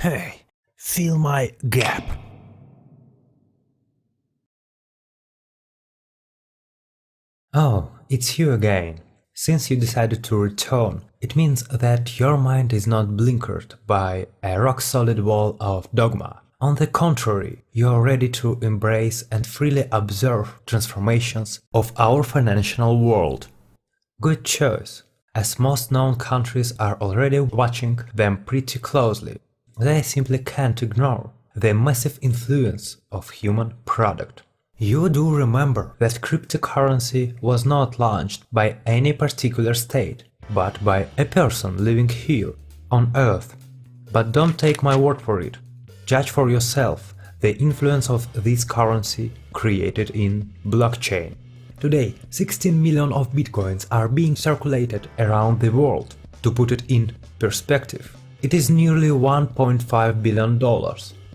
Hey, fill my gap. Oh, it's you again. Since you decided to return, it means that your mind is not blinkered by a rock-solid wall of dogma. On the contrary, you are ready to embrace and freely observe transformations of our financial world. Good choice, as most known countries are already watching them pretty closely. They simply can't ignore the massive influence of human product. You do remember that cryptocurrency was not launched by any particular state, but by a person living here, on Earth. But don't take my word for it. Judge for yourself the influence of this currency created in blockchain. Today, 16 million of bitcoins are being circulated around the world. To put it in perspective, it is nearly $1.5 billion.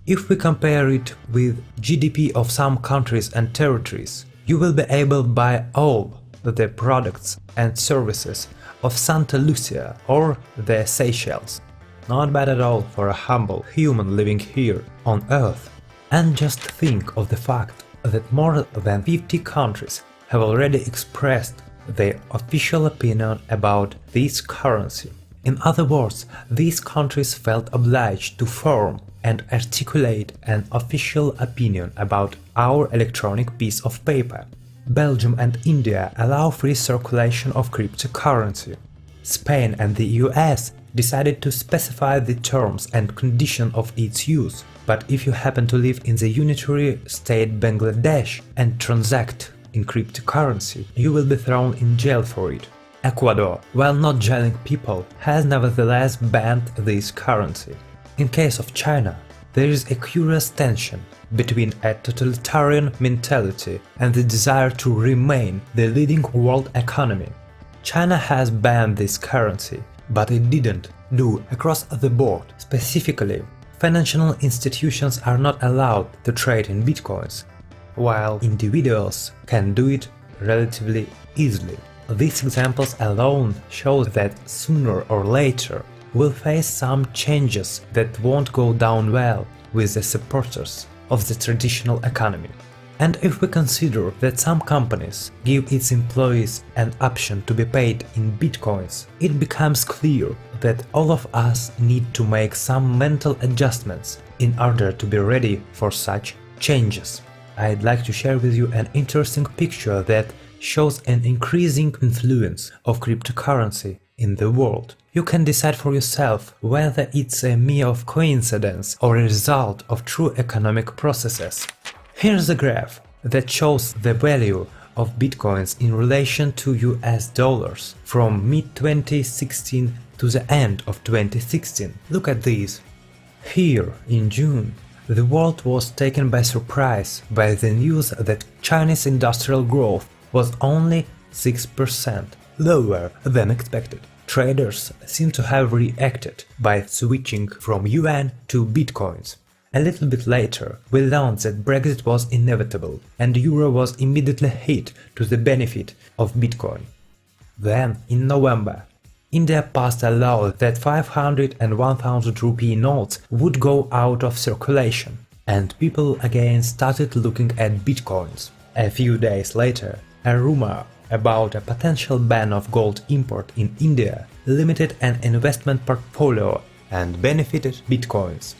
If we compare it with GDP of some countries and territories, you will be able to buy all the products and services of Santa Lucia or the Seychelles. Not bad at all for a humble human living here on Earth. And just think of the fact that more than 50 countries have already expressed their official opinion about this currency. In other words, these countries felt obliged to form and articulate an official opinion about our electronic piece of paper. Belgium and India allow free circulation of cryptocurrency. Spain and the US decided to specify the terms and conditions of its use, but if you happen to live in the unitary state Bangladesh and transact in cryptocurrency, you will be thrown in jail for it. Ecuador, while not jailing people, has nevertheless banned this currency. In case of China, there is a curious tension between a totalitarian mentality and the desire to remain the leading world economy. China has banned this currency, but it didn't do across the board. Specifically, financial institutions are not allowed to trade in bitcoins, while individuals can do it relatively easily. These examples alone show that sooner or later we'll face some changes that won't go down well with the supporters of the traditional economy. And if we consider that some companies give its employees an option to be paid in bitcoins, it becomes clear that all of us need to make some mental adjustments in order to be ready for such changes. I'd like to share with you an interesting picture that shows an increasing influence of cryptocurrency in the world. You can decide for yourself whether it's a mere coincidence or a result of true economic processes. Here's a graph that shows the value of bitcoins in relation to US dollars from mid-2016 to the end of 2016. Look at these. Here, in June, the world was taken by surprise by the news that Chinese industrial growth was only 6%, lower than expected. Traders seem to have reacted by switching from yuan to bitcoins. A little bit later, we learned that Brexit was inevitable and euro was immediately hit to the benefit of bitcoin. Then, in November, India passed a law that 500 and 1000 rupee notes would go out of circulation, and people again started looking at bitcoins. A few days later, a rumor about a potential ban of gold import in India limited an investment portfolio and benefited bitcoins.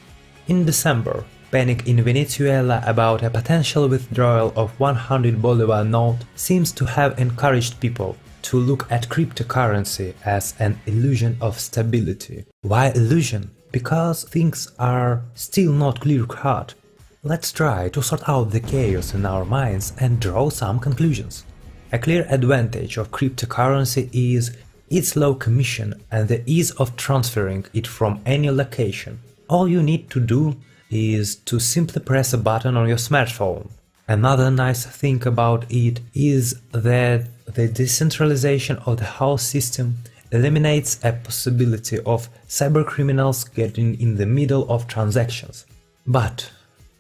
In December, panic in Venezuela about a potential withdrawal of 100 Bolivar note seems to have encouraged people to look at cryptocurrency as an illusion of stability. Why illusion? Because things are still not clear-cut. Let's try to sort out the chaos in our minds and draw some conclusions. A clear advantage of cryptocurrency is its low commission and the ease of transferring it from any location. All you need to do is to simply press a button on your smartphone. Another nice thing about it is that the decentralization of the whole system eliminates a possibility of cybercriminals getting in the middle of transactions. But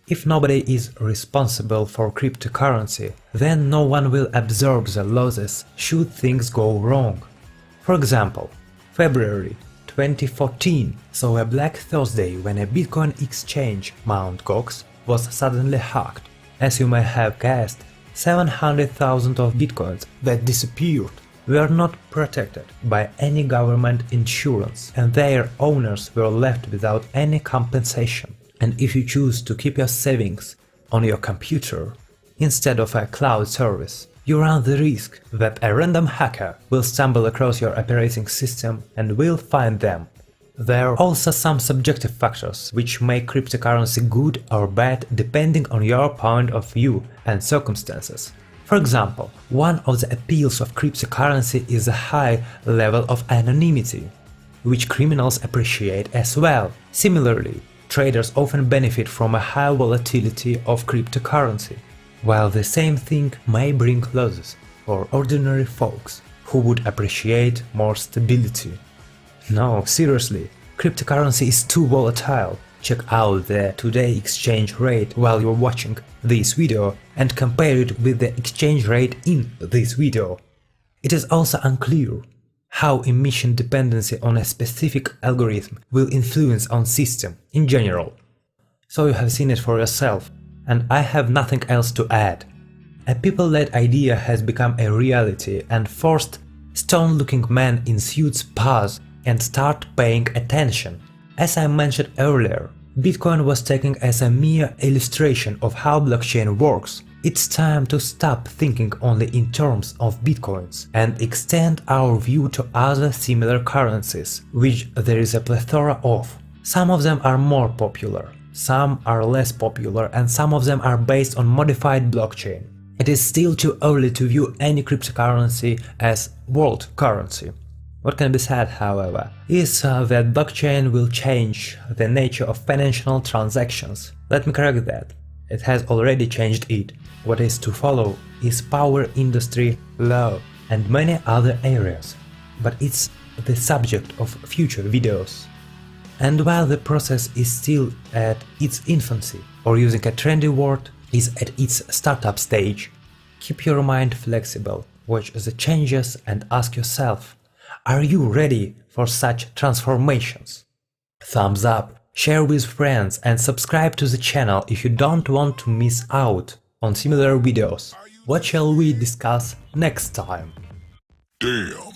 if nobody is responsible for cryptocurrency, then no one will absorb the losses should things go wrong. For example, February 2014 saw a Black Thursday when a Bitcoin exchange, Mt. Gox, was suddenly hacked. As you may have guessed, 700,000 of Bitcoins that disappeared were not protected by any government insurance, and their owners were left without any compensation. And if you choose to keep your savings on your computer instead of a cloud service, you run the risk that a random hacker will stumble across your operating system and will find them. There are also some subjective factors which make cryptocurrency good or bad depending on your point of view and circumstances. For example, one of the appeals of cryptocurrency is a high level of anonymity, which criminals appreciate as well. Similarly, traders often benefit from a high volatility of cryptocurrency, while the same thing may bring losses for ordinary folks who would appreciate more stability. No, seriously, cryptocurrency is too volatile. Check out the today exchange rate while you're watching this video and compare it with the exchange rate in this video. It is also unclear how emission dependency on a specific algorithm will influence on system in general. So you have seen it for yourself, and I have nothing else to add. A people-led idea has become a reality, and forced stone-looking men in suits pause and start paying attention. As I mentioned earlier, Bitcoin was taken as a mere illustration of how blockchain works. It's time to stop thinking only in terms of Bitcoins and extend our view to other similar currencies, which there is a plethora of. Some of them are more popular, some are less popular, and some of them are based on modified blockchain. It is still too early to view any cryptocurrency as world currency. What can be said, however, is that blockchain will change the nature of financial transactions. Let me correct that. It has already changed it. What is to follow is power industry, law, and many other areas. But it's the subject of future videos. And while the process is still at its infancy, or using a trendy word, is at its startup stage, keep your mind flexible, watch the changes and ask yourself, are you ready for such transformations? Thumbs up, share with friends and subscribe to the channel if you don't want to miss out on similar videos. What shall we discuss next time? Damn.